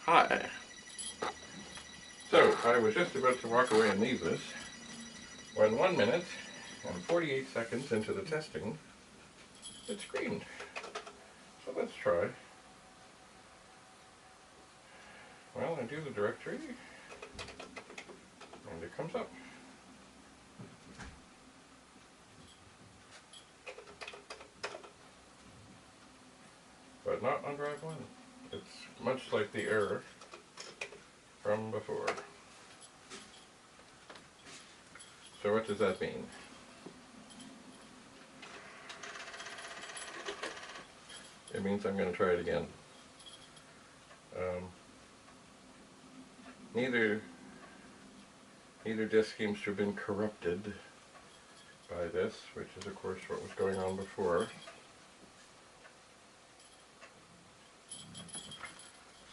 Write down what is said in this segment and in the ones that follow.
Hi. So, I was just about to walk away and leave this, when 1 minute and 48 seconds into the testing, it screamed. So let's try. Well, I do the directory, and it comes up. But not on drive 1. It's much like the error from before. So what does that mean? It means I'm going to try it again. Neither disk seems to have been corrupted by this, which is of course what was going on before.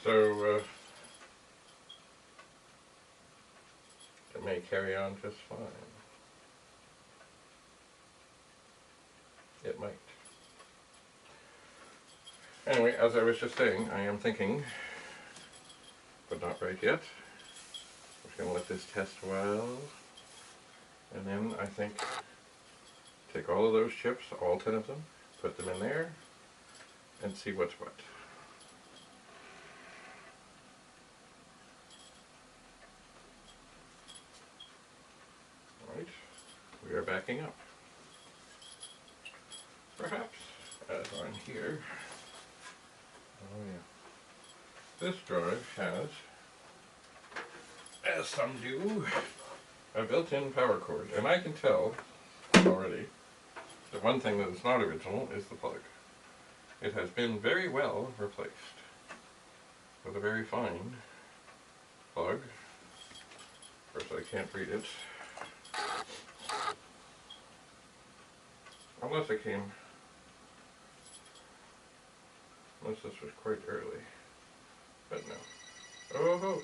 So it may carry on just fine. It might. Anyway, as I was just saying, I am thinking, but not right yet. I'm just going to let this test a while, and then I think take all of those chips, all 10 of them, put them in there, and see what's what. Alright, we are backing up. Perhaps, as I'm here, oh yeah, this drive has, as some do, a built-in power cord, and I can tell already that one thing that is not original is the plug. It has been very well replaced with a very fine plug. Of course I can't read it, unless this was quite early, but no. Oh ho!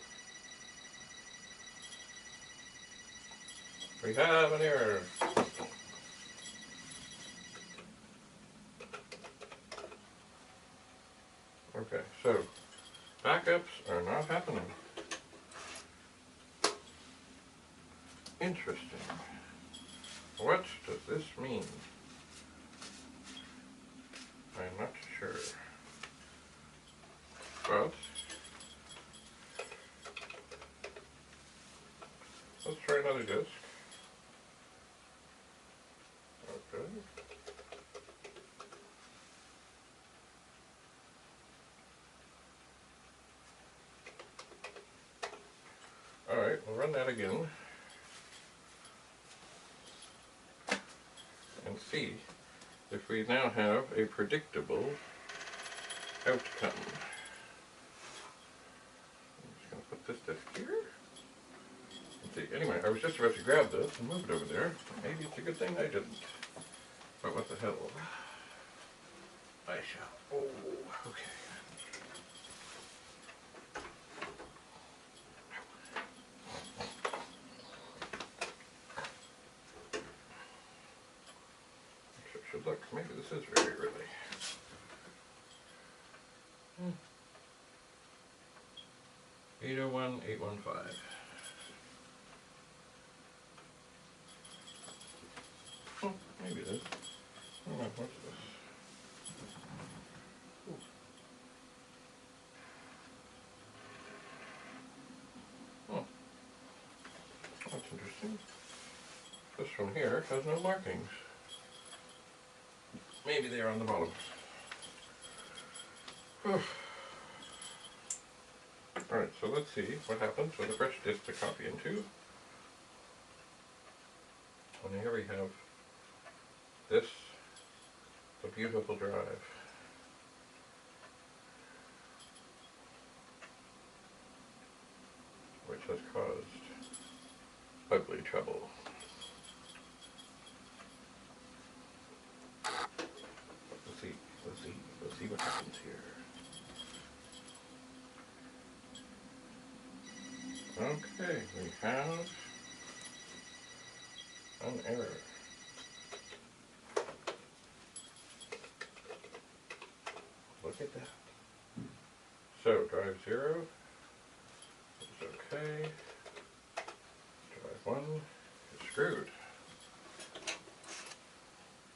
We have an error. Okay, so backups are not happening. Interesting. What does this mean? I'm not sure. But let's try another disk. Okay. Alright, we'll run that again and see if we now have a predictable outcome. I'm just going to put this disk here. Let's see. Anyway, I was just about to grab this and move it over there. Maybe it's a good thing I didn't. But what the hell? I shall. Oh, okay. Should look. Maybe this is very early. 801, 815. Oh, maybe it is. Oh, what's this? Ooh. Oh, that's interesting. This one here has no markings. Maybe they're on the bottom. Alright, so let's see what happens with a fresh disk to copy into. And here we have this, the beautiful drive. Which has caused ugly trouble. Let's see what happens here. Okay, we have an error. Look at that. So, drive 0, Okay. Drive 1 is screwed.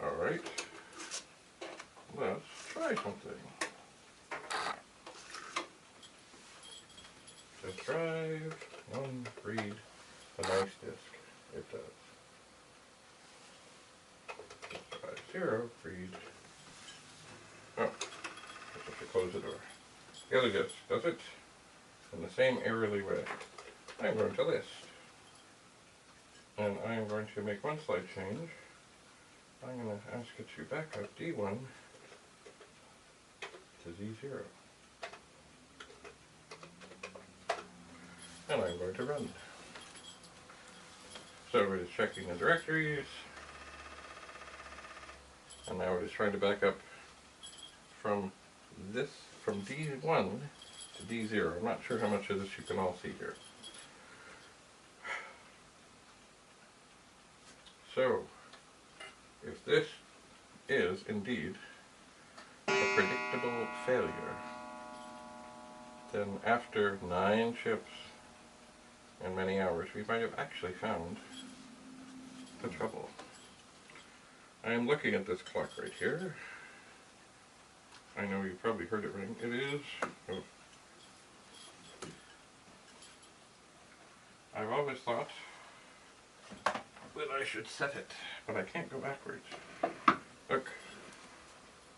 Alright. Let's try something. Just drive 1, read a nice disk. It does. Just drive 0, read. Oh, I have to close the door. The other disk does it in the same airily way. I'm going to list. And I'm going to make one slight change. I'm going to ask it to back up D1 to Z0. And I'm going to run. So it is checking the directories. And now it is trying to back up from D1 to D0. I'm not sure how much of this you can all see here. So, if this is indeed a predictable failure, then after 9 chips and many hours, we might have actually found the trouble. I am looking at this clock right here. I know you probably heard it ring. It is... Oh. I've always thought that I should set it, but I can't go backwards. Look,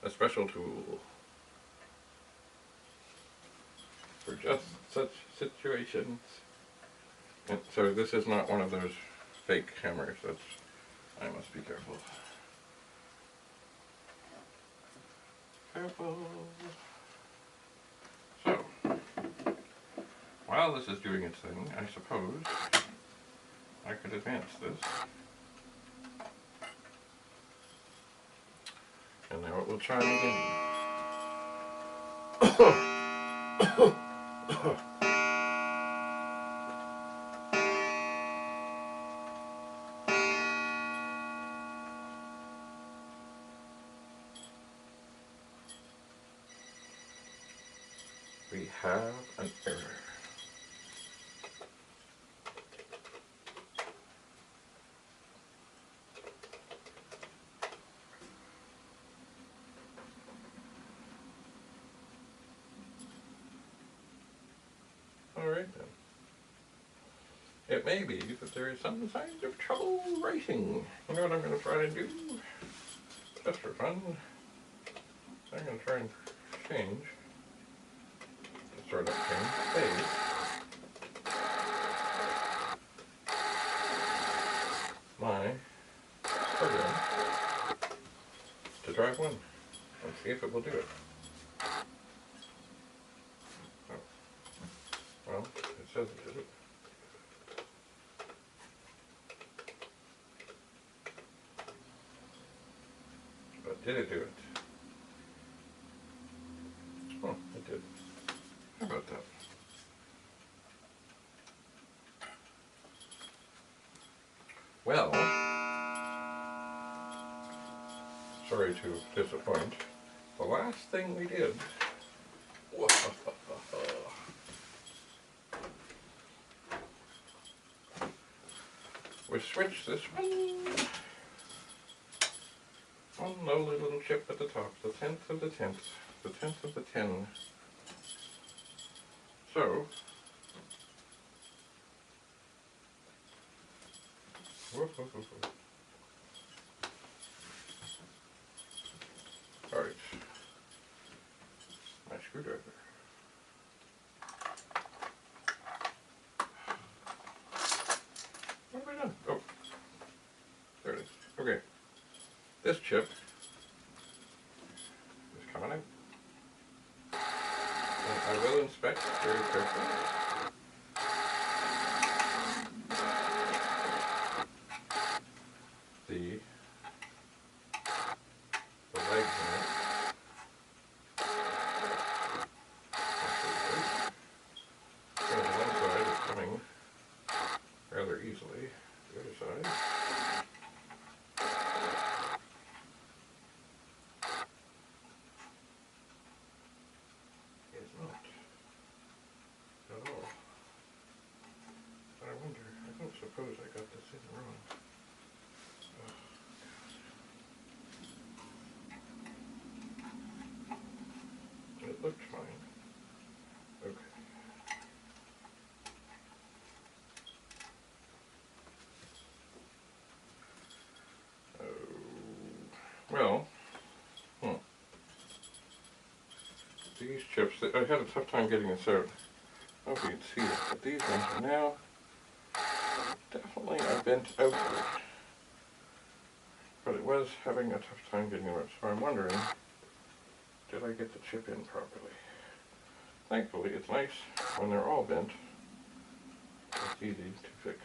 a special tool for just such situations. And so this is not one of those fake hammers. That's, I must be careful. Careful. So, while this is doing its thing, I suppose I could advance this. And now it will chime again. We have an error. Alright then. It may be that there is some signs of trouble writing. You know what I'm going to try to do? Just for fun. I'm going to try and change. Sort of change phase. My program to drive 1 and see if it will do it. Oh. Well, it says it did it. But did it do it? Oh, it did. How about that? Well, sorry to disappoint. The last thing we did was switch this one lowly little chip at the top, the 10th of the 10th, the 10th of the 10. So, alright, my screwdriver. What have I done? Oh, there it is. Okay, this chip is coming out. And I will inspect very carefully. The legs in it. So the one side is coming rather easily. The other side is not at all. these chips, I had a tough time getting this out. I don't know if you can see it, but these ones are now definitely are bent outward. But it was having a tough time getting them out, so I'm wondering, did I get the chip in properly? Thankfully, it's nice when they're all bent. It's easy to fix.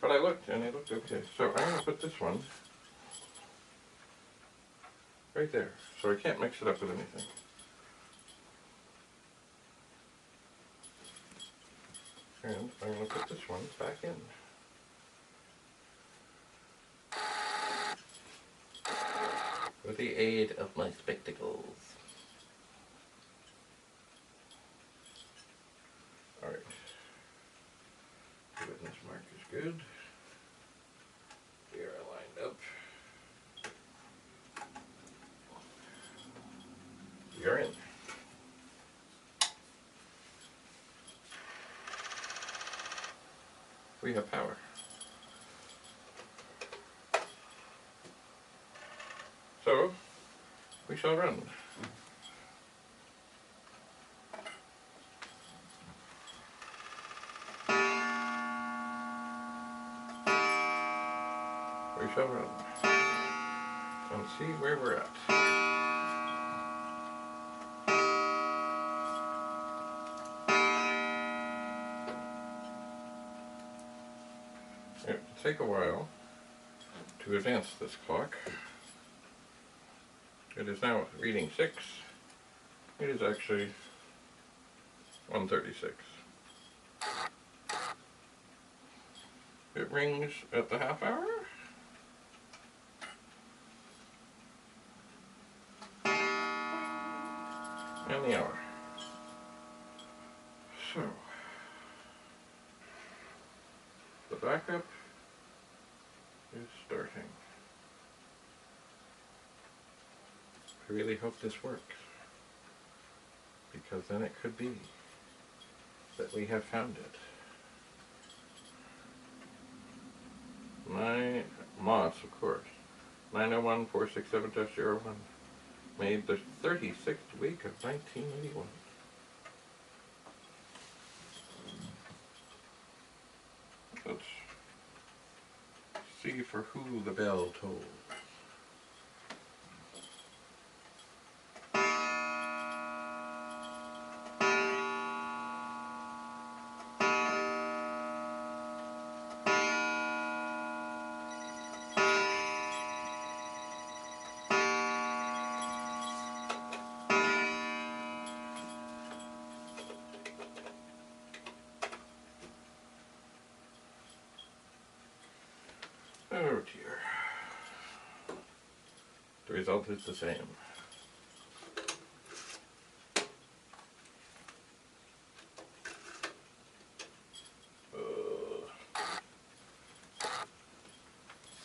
But I looked, and it looked okay. So I'm going to put this one right there, so I can't mix it up with anything. And I'm going to put this one back in. With the aid of my spectacles. Alright. The witness mark is good. We are lined up. We are in. We have power. So, we shall run. We shall run. And see where we're at. It will take a while to advance this clock. It is now reading 6. It is actually 1:36. It rings at the half hour. And the hour. So, the backup is starting. I really hope this works, because then it could be that we have found it. Moss, of course. 901-467-01. Made the 36th week of 1981. Let's see for who the bell tolls. Oh dear. The result is the same.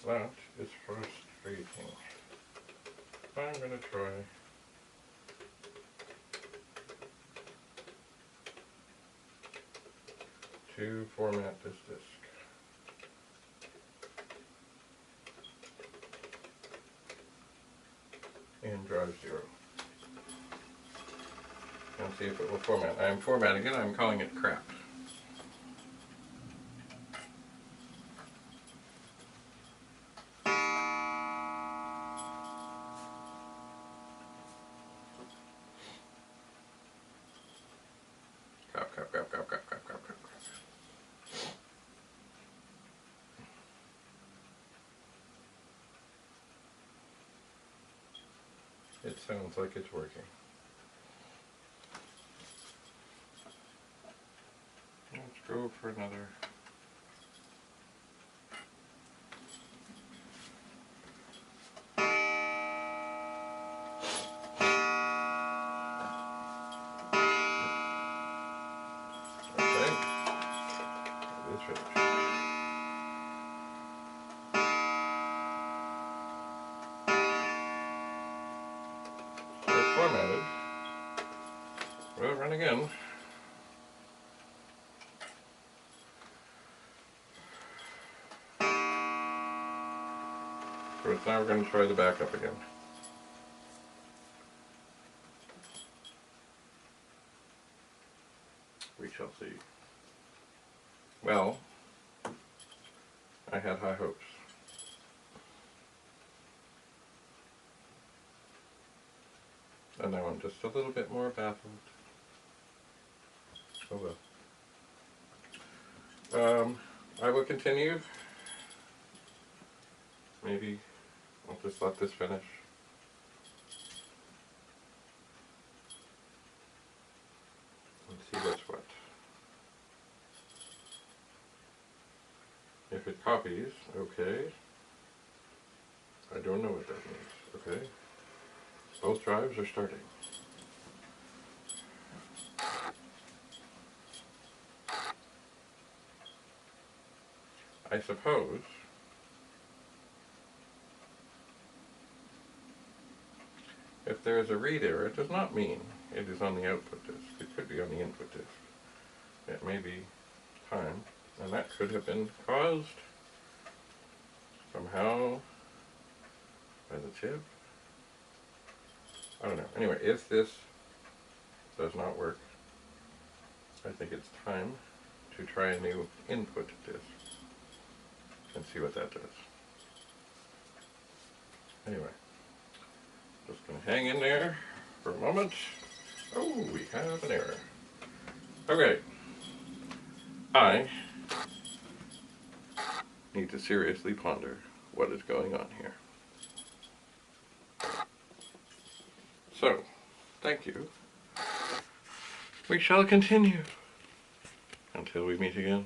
That is frustrating. I'm going to try to format this disk. And drive 0. And see if it will format. I am formatting it, I'm calling it crap. Crap, crap, crap, crap, crap, crap, crap, crap. It sounds like it's working. Let's go for another. Okay. It is finished. Formatted. We'll run again. So now we're going to try the backup again. We shall see. Well, I had high hopes. And now I'm just a little bit more baffled. Oh well. I will continue. Maybe I'll just let this finish. And see what's what. If it copies, okay. I don't know what that means, okay. Both drives are starting. I suppose if there is a read error, it does not mean it is on the output disk. It could be on the input disk. It may be time, and that could have been caused somehow by the chip. I don't know. Anyway, if this does not work, I think it's time to try a new input disk and see what that does. Anyway, just going to hang in there for a moment. Oh, we have an error. Okay. I need to seriously ponder what is going on here. So, thank you. We shall continue until we meet again.